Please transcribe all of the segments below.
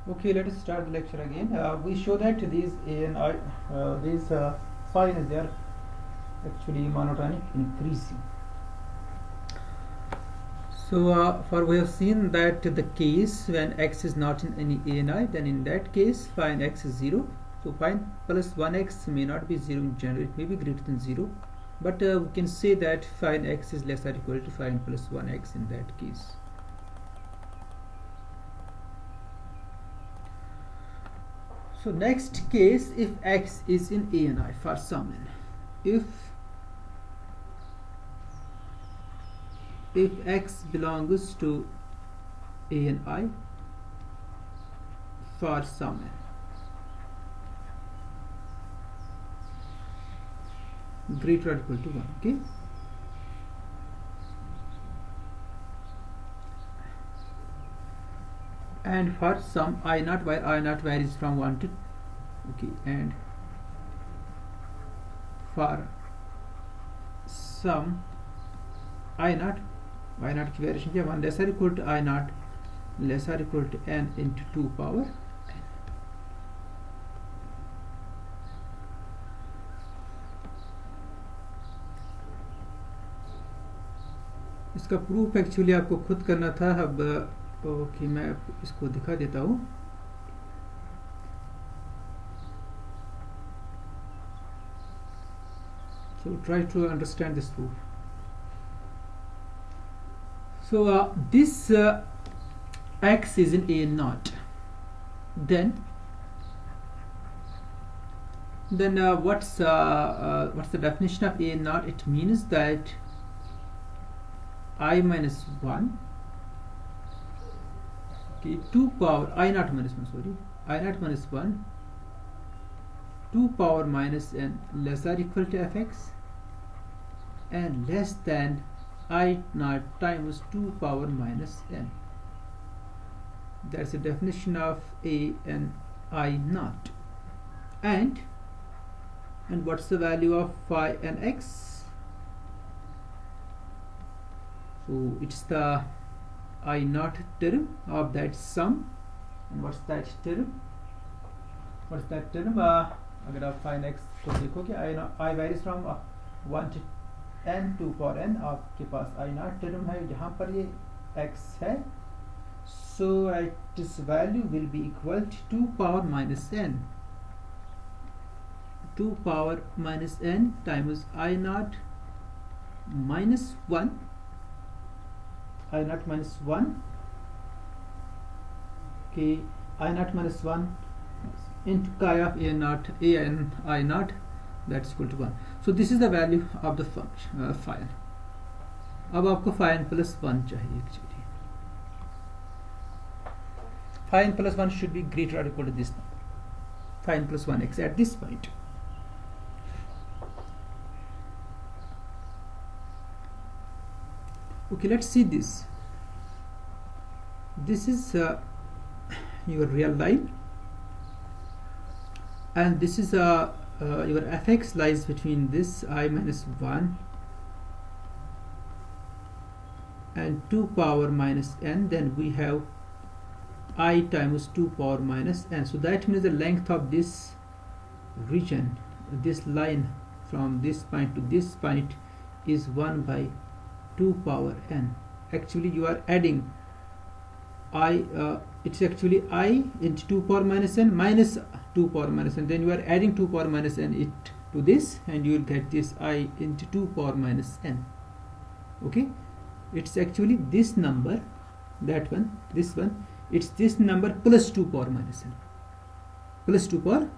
Okay, let us start the lecture again. We show that these A and I, these signs, they are actually monotonic increasing. So for we have seen that the case when x is not in any A and I, then in that case phi n x is 0. So phi n plus 1x may not be 0 in general, it may be greater than 0. But we can say that phi n x is less or equal to phi n plus 1x in that case. So next case, if x is in A and I for some n, if x belongs to A and I for some n greater or equal to 1, okay? And for some I naught, where I naught varies from 1 to, okay, and for some I naught की variation क्या 1 less or equal to I naught less or equal to n into 2 power n. इसका proof actually आपको खुद करना था. अब okay, मैं इसको दिखा देता हूँ. So try to understand this proof. So this x is in A naught. Then what's the definition of A naught? It means that I minus 1, okay, 2 power I naught minus 1, sorry, I naught minus 1, 2 power minus n less or equal to fx, and less than I naught times 2 power minus n. That's the definition of A and I naught. And what's the value of phi n x? So it's the I naught term of that sum. And what's that term? What's that term? अगर आप phi n x को देखोगे, I varies from 1 to n 2 power n, आपके पास I naught term है जहाँ पर ये x है. So its value will be equal to 2 power minus n. 2 power minus n times I naught minus 1. I naught minus 1. Okay, I naught minus 1 into chi of A naught, A and I naught, that's equal to 1. So this is the value of the function phi n. अब आपको phi n plus 1 चाहिए actually. Phi n plus 1 should be greater or equal to this number, phi n plus 1x at this point. Okay, let's see this. This is your real line, and this is your fx lies between this I minus 1 and 2 power minus n. Then we have I times 2 power minus n. So that means the length of this region, this line from this point to this point, is 1 by 2 power n. Actually you are adding it's actually I into 2 power minus n minus 2 power minus n. Then you are adding 2 power minus n it to this, and you will get this I into 2 power minus n. Okay, it's actually this number, that one, this one, it's this number plus 2 power minus n, plus 2 power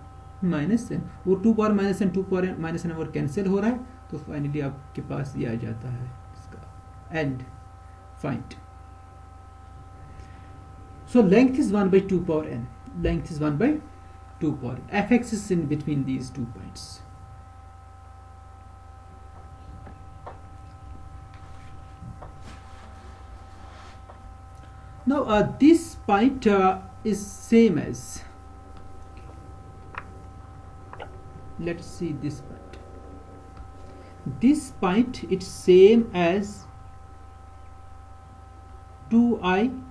minus n. वो 2 power minus n 2 power minus n और cancel हो रहा है, तो finally आपके पास ये आ जाता है इसका end find. So length is 1 by 2 power n. Length is 1 by 2 power n. Fx is in between these 2 points. Now this point is same as, let's see this point. This point, it's same as 2I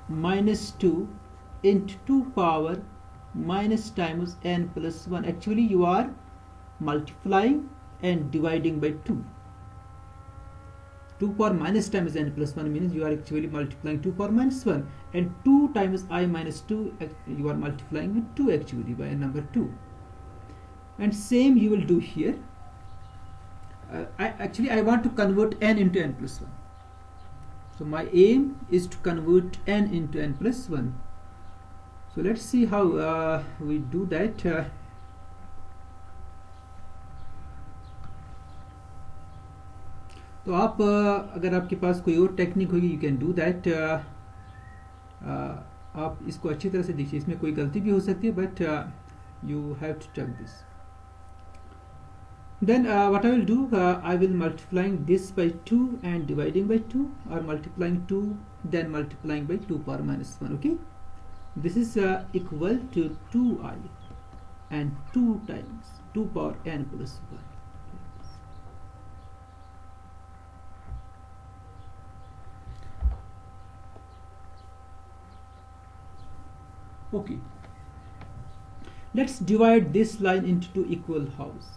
minus 2 into 2 power minus times n plus 1. Actually you are multiplying and dividing by 2. 2 power minus times n plus 1 means you are actually multiplying 2 power minus 1, and 2 times I minus 2 you are multiplying with 2 actually by number 2. And same you will do here. I want to convert n into n plus 1. So my aim is to convert n into n plus 1. So let's see how we do that. तो आप अगर आपके पास कोई और technique होगी you can do that. आप इसको अच्छी तरह से देखिए, इसमें कोई गलती भी हो सकती है but you have to check this. Then what I will do, I will multiplying this by 2 and dividing by 2, or multiplying 2 then multiplying by 2 power minus 1. Okay, this is equal to 2i and 2 times 2 power n plus 1. Okay, let's divide this line into two equal halves.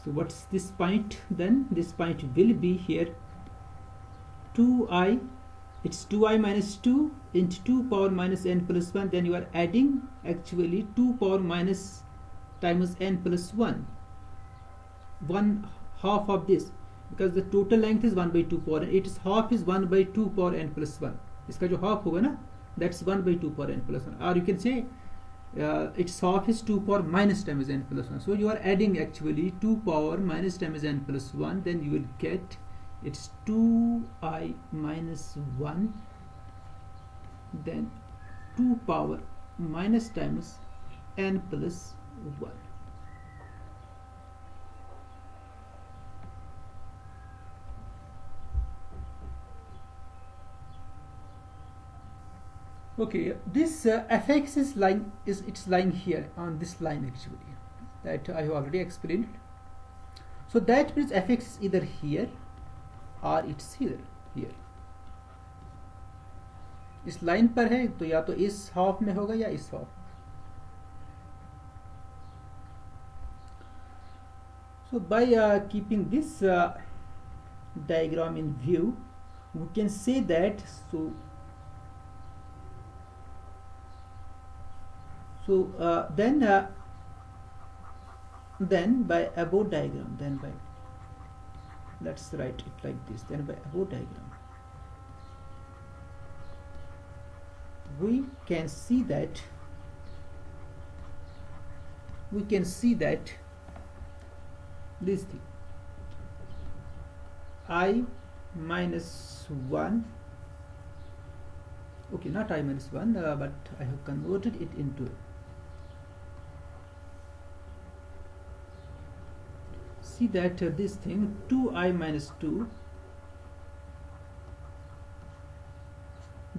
So what's this point then? This point will be here 2i, it's 2i minus 2 into 2 power minus n plus 1. Then you are adding actually 2 power minus times n plus 1, 1 half of this, because the total length is 1 by 2 power, its half is 1 by 2 power n plus 1. इसका जो half होगा ना, that's 1 by 2 power n plus 1, or you can say its half is 2 power minus times n plus 1. So you are adding actually 2 power minus times n plus 1, then you will get it's 2i minus 1, then 2 power minus times n plus 1. Okay, this fx is lying, it's lying here on this line actually, that I have already explained. So that means fx is either here or it's here. इस line पर है तो या तो इस half में होगा या इस half. So by keeping this diagram in view, we can say that then by above diagram, then by, let's write it like this, then by above diagram we can see that this thing I minus 1, okay, not I minus 1, but I have converted it into, see that this thing 2i minus 2,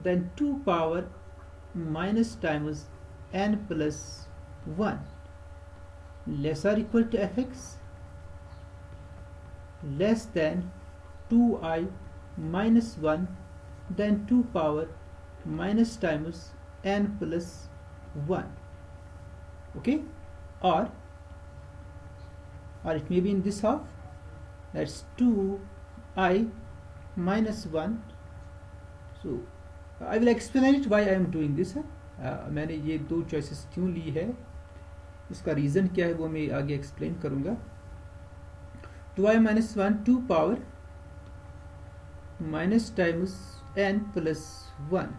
then 2 power minus times n plus 1 less or equal to fx, less than 2i minus 1, then 2 power minus times n plus 1. Okay, or it may be in this half, that's 2i minus 1. So I will explain it why I am doing this. मैंने ये दो choices क्यों ली है, इसका reason क्या है वो मैं आगे explain करूँगा. 2i minus 1, 2 power minus times n plus 1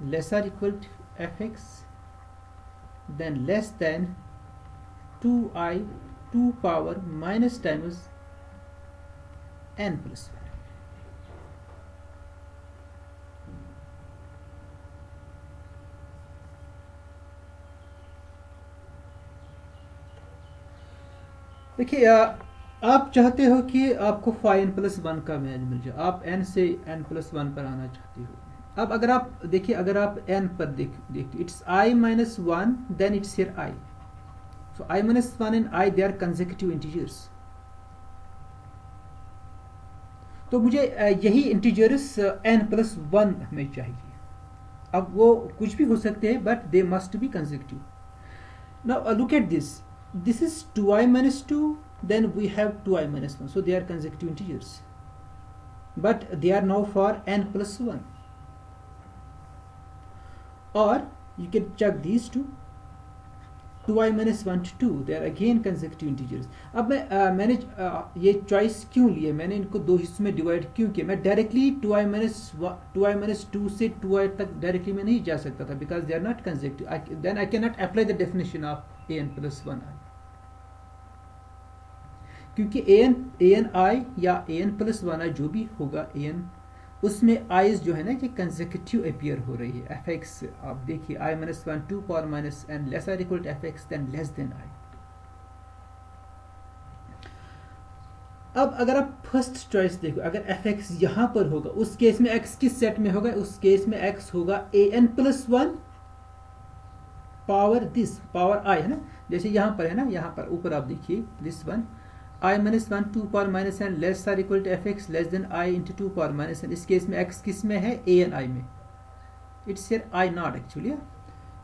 less or equal to fx, then less than 2i 2 power minus times n plus 1. देखिए आप चाहते हो कि आपको फाइ n plus 1 का वैल्यू मिल जाए, आप n से n plus 1 पर आना चाहते हो. अब अगर आप देखिए, अगर आप n पर देखिए, it's i minus 1, then it's here I. So I minus 1 and I, they are consecutive integers. तो मुझे यही इंटीजर्स n plus 1 में चाहिए. अब वो कुछ भी हो सकते हैं but they must be consecutive. Now look at this. This is 2i minus 2, then we have 2i minus 1, so they are consecutive integers, but they are now for n plus 1. Or you can check these two, 2i minus 1 to 2, they are again consecutive integers. अब मैंने ये choice क्यों लिए, मैंने इनको दो हिस्सों में डिवाइड क्यों किया. मैं डायरेक्टली 2i minus 2 से 2i तक डायरेक्टली मैं नहीं जा सकता था, because they are not consecutive. Then I can not apply the definition of an plus 1i, क्योंकि an i या an plus 1i जो भी होगा an, उसमें i's जो है ना ये कंसेक्यूटिव अपीयर हो रही है. fx आप देखिए i minus 1 2 power minus n less or equal to fx then less than i. अब अगर आप फर्स्ट चॉइस देखो, अगर fx यहां पर होगा उस केस में x किस सेट में होगा, उस केस में x होगा an plus 1 power this power i है ना, जैसे यहां पर है ना, यहां पर ऊपर आप देखिए this one i minus 1 2 power minus n less or equal to fx less than i into 2 power minus n. इस केस में x किस में है, an i में. It's here i naught actually.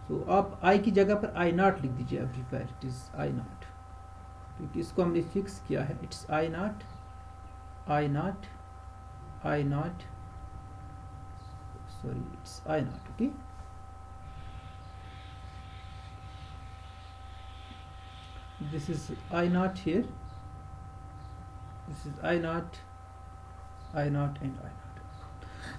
So आप i की जगह पर i नॉट लिख दीजिए everywhere. It is i naught, क्योंकि इसको हमने फिक्स किया है. It's i naught i naught i naught, sorry it's i naught. Okay, this is i naught here, this is i naught and i naught.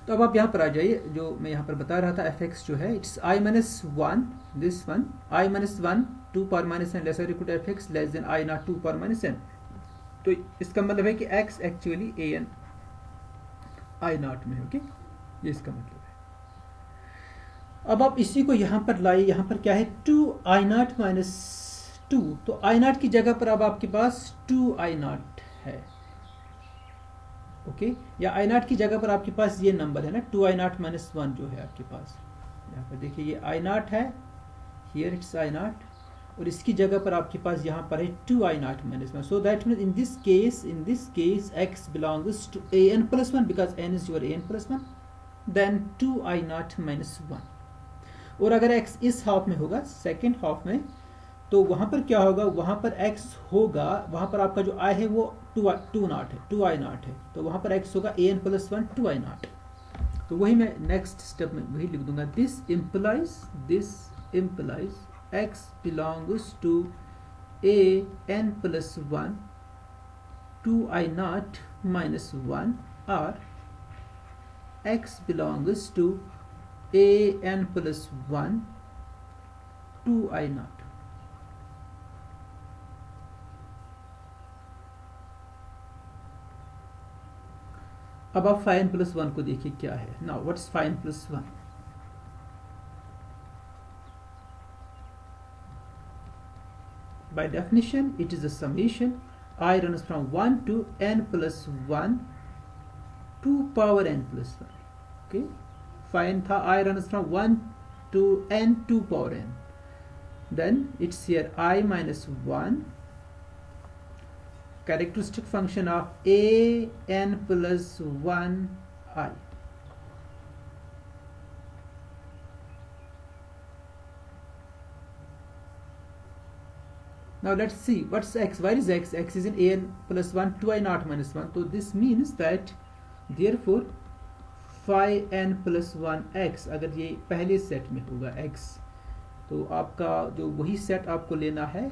तो अब आप यहाँ पर आ जाइए, जो मैं यहाँ पर बता रहा था fx जो है it's i minus 1 this one i minus 1 2 power minus n less or equal to fx less than i naught 2 power minus n. तो इसका मतलब है कि x actually an i naught में. ओके, ये इसका मतलब है. अब आप इसी को यहाँ पर लाइए, यहाँ पर क्या है 2 i naught minus 2, तो i naught की जगह पर अब आपके पास 2 i naught है. ओके, या i naught की जगह पर आपके पास ये नंबर है ना 2 i naught minus 1 जो है आपके पास. यहाँ पर देखिए ये i naught है, हियर इट्स i naught, और इसकी जगह पर आपके पास यहाँ पर है 2 i naught minus 1. So that means in this case x belongs to an plus 1 because n is your an plus 1, then 2 i naught minus 1. और अगर x इस हाफ में होगा, सेकेंड हाफ में, तो वहां पर क्या होगा, वहां पर x होगा, वहां पर आपका जो i है वो 2 नॉट है, 2 i नॉट है, तो वहां पर x होगा an plus 1 2 i नॉट. तो वही मैं नेक्स्ट स्टेप में वही लिख दूंगा. This implies x belongs to an plus 1 2 i not minus 1, और x belongs to an plus 1 2 i not. अब आप फाइन प्लस 1 को देखिए क्या है. Now what's fine plus 1? By definition it is a summation. I runs from 1 to n plus 1 2 power n plus 1. Okay, fine था I runs from 1 to n 2 power n. Then it's here I minus 1, characteristic function of a n plus 1 I. Now let's see what's x. Where is x? X is in a n plus 1 2 i naught minus 1. So this means that therefore phi n plus 1 x, अगर ये पहले set में होगा x, तो आपका जो वही set आपको लेना है,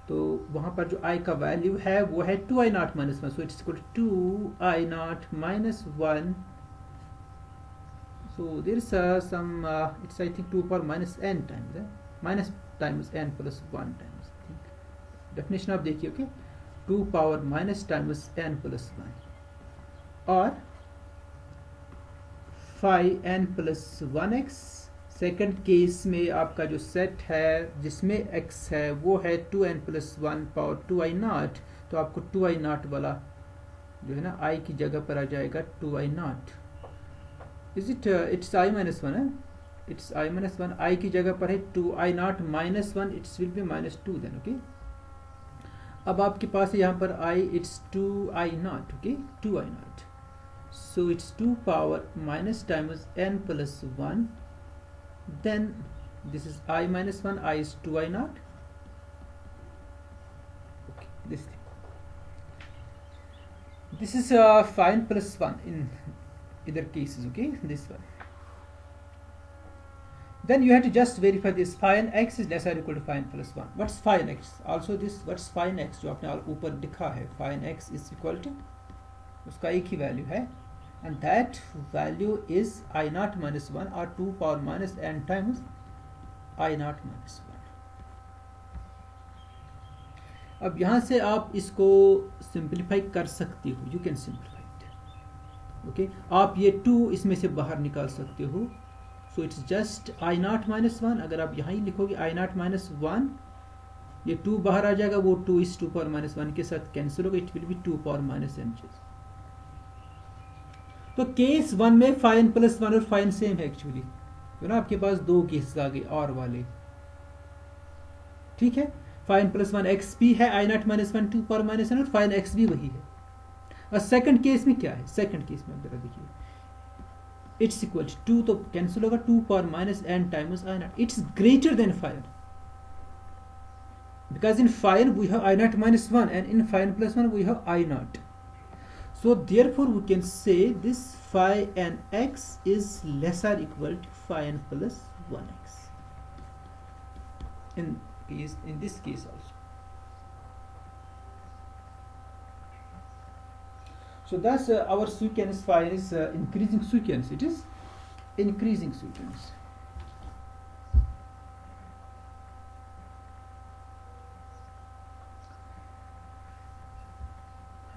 तो वहां पर जो i का वैल्यू है वो है 2 i naught minus 1. So it's equal to 2 i naught minus 1. So there is some it's I think 2 power minus n times minus times n plus 1 times. I think definition आप देखिए. Okay, 2 power minus times n plus 1, और phi n plus 1x. Second case में आपका जो set है जिसमें x है वो है 2n plus 1 power 2 i naught. तो आपको 2 i naught वाला जो है ना i की जगह पर आ जाएगा 2 i naught. Is it it's i minus 1 है, इट्स i minus 1, i की जगह पर है 2 i naught minus 1, it's will be minus 2 then. Okay, अब आपके पास है यहाँ पर i, it's 2 i naught. Okay, 2 i naught. So it's 2 power minus times n plus 1 then this is I minus 1, I is 2I naught. Okay, this thing. This is phi n plus 1 in either cases, okay, this one. Then you have to just verify this phi n x is lesser or equal to phi n plus 1. What's phi n x? Also this, what's phi n x जो आपने ऊपर लिखा है, phi n x is equal to, उसका एक ही value है, and that value is I naught minus 1 or 2 power minus n times I naught minus 1. अब यहाँ से आप इसको सिंप्लीफाई कर सकते हो, you can simplify it, okay. आप ये 2 इसमें से बाहर निकाल सकते हो, so it's just I naught minus 1. अगर आप यहाँ ही लिखोगे I naught minus 1, ये 2 बाहर आ जाएगा, वो 2 इस 2 पावर माइनस 1 के साथ कैंसिल होगा, it will be 2 power minus n. तो केस 1 में phi n plus 1 और phi n सेम है एक्चुअली, तो ना आपके पास दो केसेस आ गए और वाले, ठीक है. phi n plus 1 x भी है, I naught minus 1 2 power minus n, और phi n x भी वही है. और सेकंड केस में क्या है, सेकंड केस में जरा देखिए, इट्स इक्वल टू 2 तो कैंसिल होगा, 2 power minus n times I naught. It's greater than phi n, because in phi n we have I naught minus 1 and in phi n plus 1 we have I naught. So therefore we can say this phi n x is lesser or equal to phi n plus 1x in this case also. So thus our sequence phi is increasing sequence, it is increasing sequence.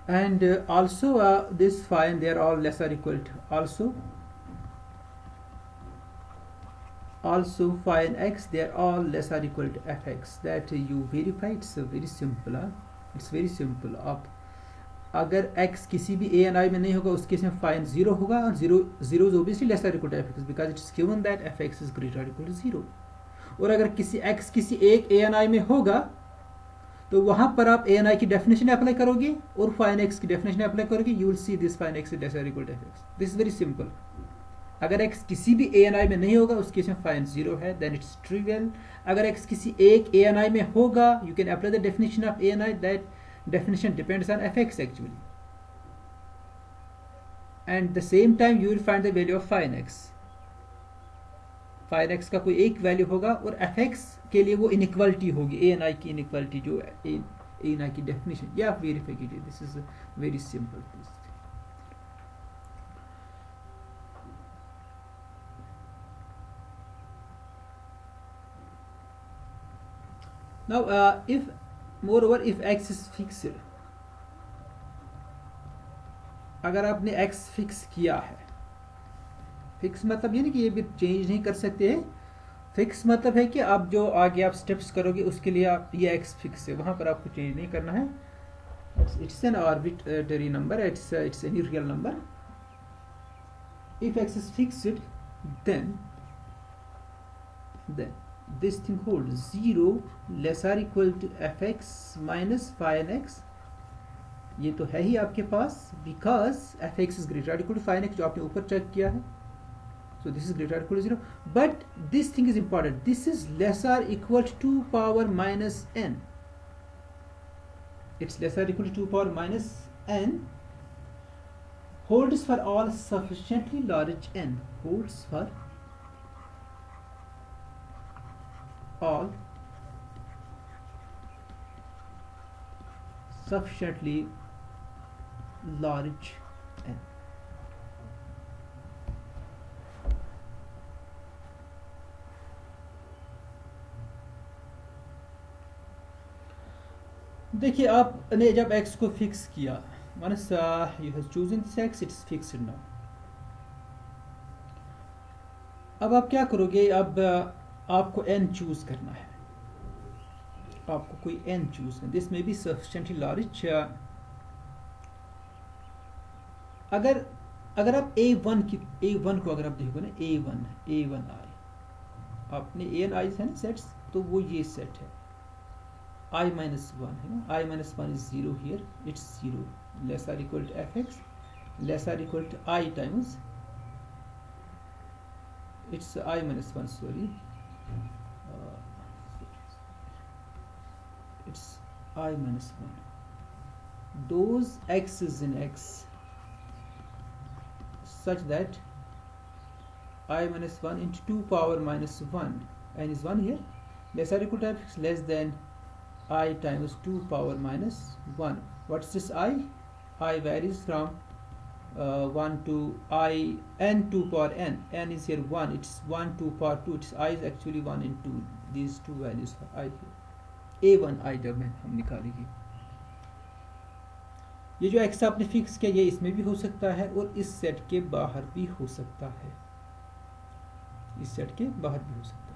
And also this phi n, they are all less or equal to, also phi n x, they are all less or equal to fx. That you verify, it's very simple. It's very simple. आप अगर x किसी भी a and I में नहीं होगा, उस case में phi n 0 होगा, और 0 is obviously less or equal to fx because it's given that fx is greater or equal to 0. और अगर किसी x किसी एक a and I में होगा, तो वहां पर आप a and I की डेफिनेशन अप्लाई करोगे और phi n x की डेफिनेशन अप्लाई करोगे, you will see this phi n x is lesser or equal to fx. This is very simple. अगर x किसी भी a and I में नहीं होगा, उस केस में phi n 0 है, देन इट्स ट्रिवियल. अगर x किसी एक a and I में होगा, you can apply the definition of a and I. That definition depends on fx actually, and the same time you will find the value of phi n x. phi n x का कोई एक value होगा, और fx के लिए वो inequality होगी, a and I की इनइक्वालिटी जो a and I की डेफिनेशन, ये आप वेरीफाई कीजिए. This is very simple. Now if moreover if x is fixed, अगर आपने x फिक्स किया है, फिक्स मतलब ये नहीं कि ये भी चेंज नहीं कर सकते हैं. फिक्स मतलब है कि आप जो आगे आप स्टेप्स करोगे उसके लिए आप ये x फिक्स है, वहां पर आपको चेंज नहीं करना है. It's an arbitrary number, it's any real number. If x is fixed, then this thing holds 0 less or equal to fx minus phi n x. ये तो है ही आपके पास, because fx is greater or equal to phi n x जो आपने ऊपर check किया है. So this is greater or equal to 0. But this thing is important. This is less or equal to 2 power minus n. It's less or equal to 2 power minus n. Holds for all sufficiently large n. Holds for all sufficiently large n. देखिए आपने जब x को fix किया, once you have chosen this x, it's fixed now. अब आप क्या करोगे, अब आपको n चूज करना है, आपको कोई n चूज करना. दिस में भी सफिशिएंटली लार्ज. अगर आप a1 को अगर आप देखो ना, a1i, आपने a and i है ना सेट्स, तो वो ये सेट है I minus 1 है ना. I minus 1 is 0 here, it's 0 less or equal to fx less or equal to I times it's I minus 1, sorry, it's I minus 1. Those x is in x such that I minus 1 into 2 power minus 1, n is 1 here, less or equal to f less than I times 2 power minus 1. What's this I? I varies from 1 to I n 2 power n. N is here 1. It's 1 2 power 2. It's I is actually 1 and 2. These two values for I here. A1 I जब हम निकालेंगे, ये जो x आपने fix किया ये इसमें भी हो सकता है और इस सेट के बाहर भी हो सकता है, इस सेट के बाहर भी हो सकता है.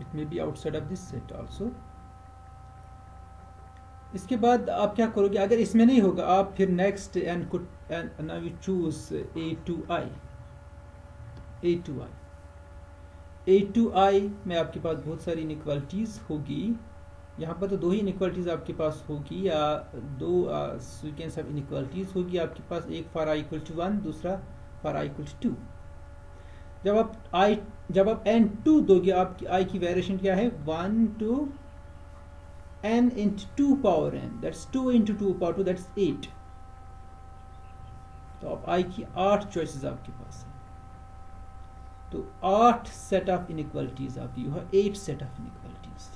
It may be outside of this set also. इसके बाद आप क्या करोगे, अगर इसमें नहीं होगा आप फिर नेक्स्ट एन को नाउ यू चूज a2i में आपके पास बहुत सारी इनइक्वालिटीज होगी. यहाँ पर तो दो ही इनइक्वालिटीज आपके पास होगी या दो सीक्वेंस ऑफ इनइक्वालिटीज होगी आपके पास, एक फॉर i इक्वल टू 1, दूसरा फॉर i इक्वल टू 2. जब आप n2 दोगे आपकी i की वेरिएशन क्या है, 1 to n into 2 power n, that's 2 into 2 power 2, that's 8. तो अब i की 8 चॉइसेस आपके पास है, तो 8 सेट ऑफ इनइक्वालिटीज आपकी, you have 8 set of inequalities.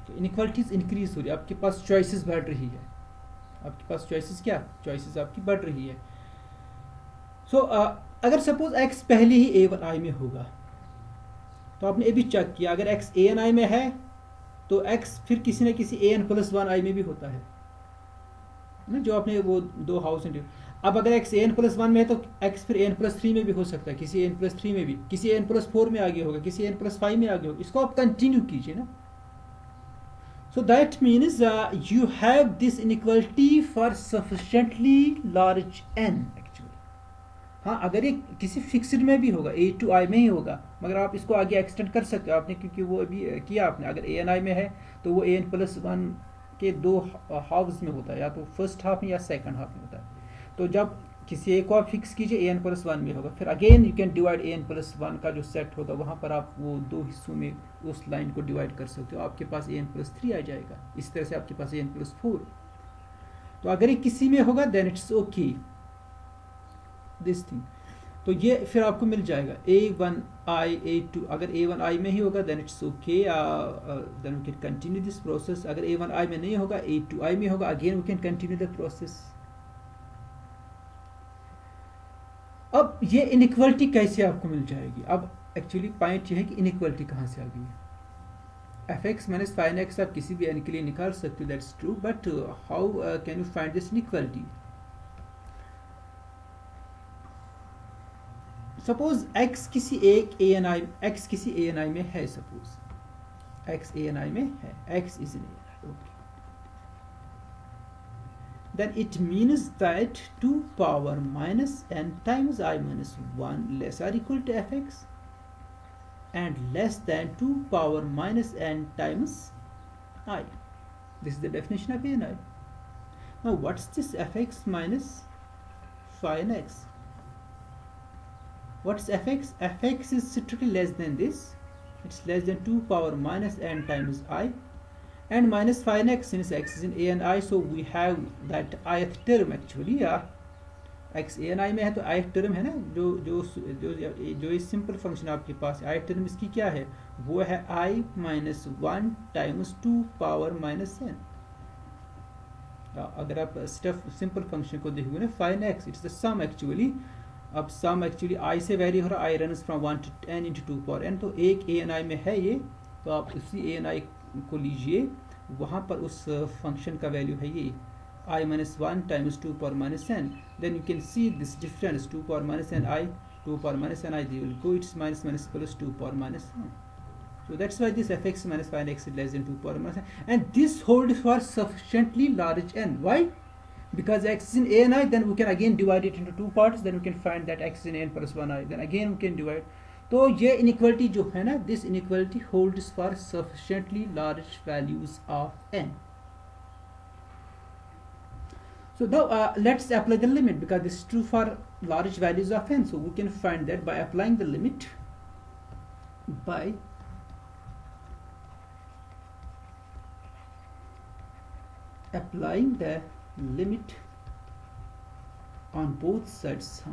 तो इनइक्वालिटीज इंक्रीज हो रही है, आपके पास चॉइसेस बढ़ रही है, आपके पास चॉइसेस क्या, चॉइसेस आपकी बढ़ रही है. सो अगर सपोज x पहले ही a1i में होगा तो आपने ये भी चेक किया, अगर x a1i में है तो x फिर किसी न किसी an प्लस 1i में भी होता है ना, जो आपने वो दो हाउस. अब अगर x an प्लस 1 में है तो x फिर an प्लस 3 में भी हो सकता है, किसी an प्लस 3 में भी, किसी an प्लस 4 में आगे होगा, किसी an प्लस 5 में आगे होगा. इसको आप कंटिन्यू कीजिए ना. So that means you have this inequality for sufficiently large n actually. हाँ, अगर ये किसी फिक्स्ड में भी होगा, a2i में ही होगा, मगर आप इसको आगे एक्सटेंड कर सकते हो आपने, क्योंकि वो अभी किया आपने. अगर an में है तो वो an प्लस 1 के दो हाफ्स में होता है, या तो फर्स्ट हाफ में या सेकंड हाफ में होता है. तो जब किसी एक को आप फिक्स कीजिए an प्लस 1 में होगा, फिर again you can divide an plus 1 का जो सेट होगा वहाँ पर आप वो दो हिस्सों में उस लाइन को डिवाइड कर सकते हो, आपके पास an प्लस 3 आ जाएगा. इस तरह से आपके पास an प्लस 4. तो अगर ये किसी में होगा then it's okay this thing. तो ये फिर आपको मिल जाएगा a1i a2. अगर a1i में ही होगा then it's okay, then we can continue this process. अगर a1i में नहीं होगा a2i में होगा, again we can continue the process. अब ये इनइक्वालिटी कैसे आपको मिल जाएगी. अब एक्चुअली पॉइंट ये है कि इनइक्वालिटी कहाँ से आ गई है. fx माइनस फाइन एक्स आप किसी भी n के लिए निकाल सकते हो, that's true, but how can you find this inequality. Suppose x किसी एक ani में है, सपोज x ani में है, x is in ani, okay. Then it means that 2 power minus n times I minus 1 less or equal to fx and less than 2 power minus n times I. This is the definition of ani. Now what's this fx minus sin x? What's fx? Fx is strictly less than this. It's less than 2 power minus n times I and minus sin x, since x is in a and I, so we have that ith term actually. x a and I में है तो ith term है ना, जो इस simple function आपके पास ith term इसकी क्या है, वो है I minus 1 times 2 power minus n. अगर आप सिंपल फंक्शन को देखोगे ना, sin x it's the sum actually. अब सम एक्चुअली I से वेरी हो रहा है, I runs from 1 to n into 2 power n. तो एक a and I में है ये, तो आप उसी a and I को लीजिए, वहाँ पर उस फंक्शन का वैल्यू है ये I minus 1 times 2 power minus n. Then you can see this difference, 2 power minus n I, 2 power minus n I, they will go, it's minus minus plus 2 power minus 1. So that's why this fx minus sin x is less than 2 power minus n, and this holds for sufficiently large n. Why? Because x is in a and I, then we can again divide it into two parts, then we can find that x is in n plus 1i, then again we can divide. तो ये inequality जो है ना, this inequality holds for sufficiently large values of n. So now let's apply the limit, because this is true for large values of n. So we can find that by applying the limit, by applying the limit on both sides,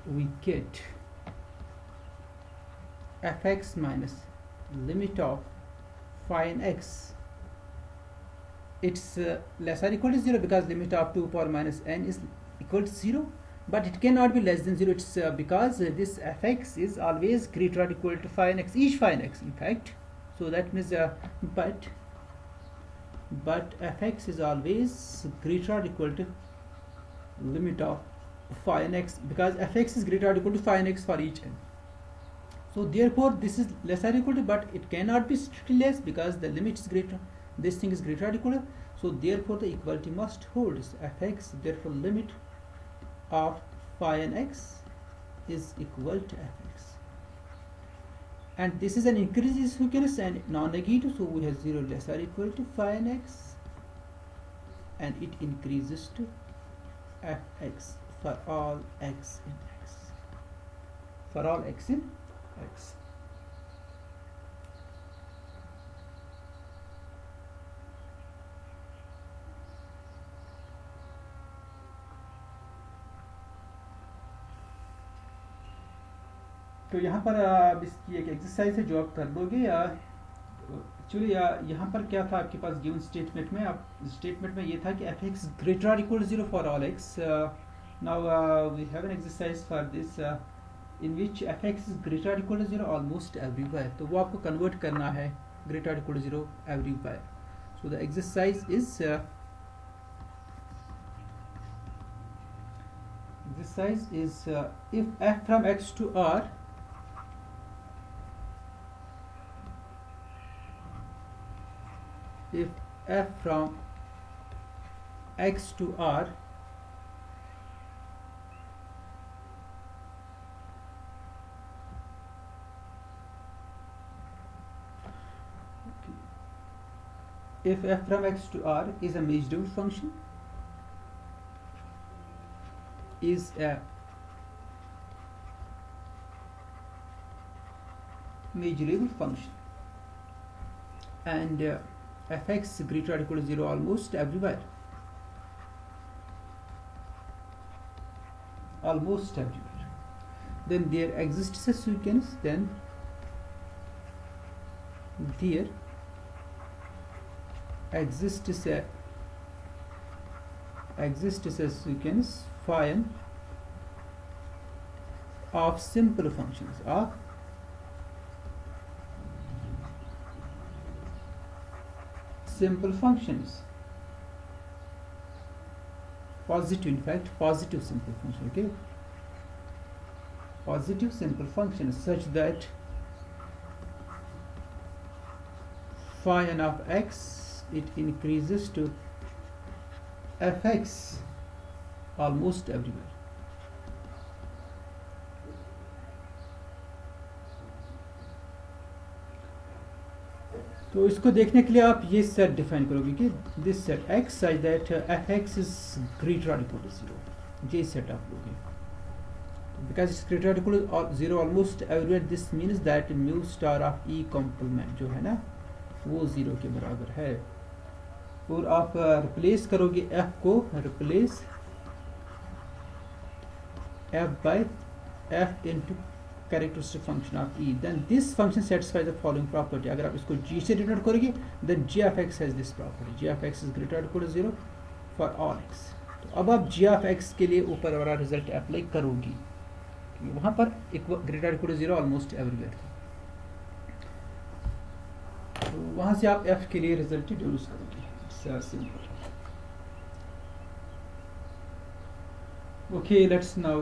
we get fx minus limit of phi n x. It's less or equal to 0, because limit of 2 power minus n is equal to 0, but it cannot be less than 0. It's because this fx is always greater or equal to phi n x, each phi n x in fact. So that means but fx is always greater or equal to limit of phi n x, because fx is greater or equal to phi n x for each n. So therefore this is less or equal to, but it cannot be strictly less, because the limit is greater, this thing is greater or equal to. So therefore the equality must hold. Is fx, therefore limit of phi n x is equal to fx, and this is an increasing sequence and non-negative, so we have 0 less or equal to phi n x, and it increases to fx for all x in x, for all x in x. तो यहाँ पर अब इसकी एक exercise है जो आप कर लोगे। एक्चुअली यहाँ पर क्या था आपके पास गिवन स्टेटमेंट में, आप स्टेटमेंट में ये था कि एफ एक्स ग्रेटर और equal to 0 for all x. Now we have an exercise for this in which f x is greater और इक्वल टू 0 ऑलमोस्ट एवरीवेयर। तो वो आपको कन्वर्ट करना है ग्रेटर और equal to 0 everywhere. So the exercise is if f from x to r if f from x to r if f from x to r is a measurable function, is a measurable function, and fx greater or equal to 0 almost everywhere, then there exists a sequence, then there exists a sequence phi n of simple functions, positive, in fact positive simple function, okay, positive simple functions, such that phi n of x it increases to fx almost everywhere. तो इसको देखने के लिए आप ये set define करोगे कि this set x such that fx is greater or equal to 0, ये सेट आप लोगे, because it's greater or equal to 0 almost everywhere, this means that mu star of e complement जो है ना वो 0 के बराबर है। और आप रिप्लेस करोगे f को, replace f by f into characteristic function of e, then this function satisfies the following property। अगर आप इसको g से डिनोट करोगे, then g of x has this property, g of x is greater or equal to 0 for all x। तो अब आप g of x के लिए ऊपर वाला रिजल्ट अप्लाई करोगी, वहाँ पर greater equal to 0 almost everywhere था, तो वहाँ से आप f के लिए रिजल्ट डिड्यूस करोगे। It's simple. Okay, let's now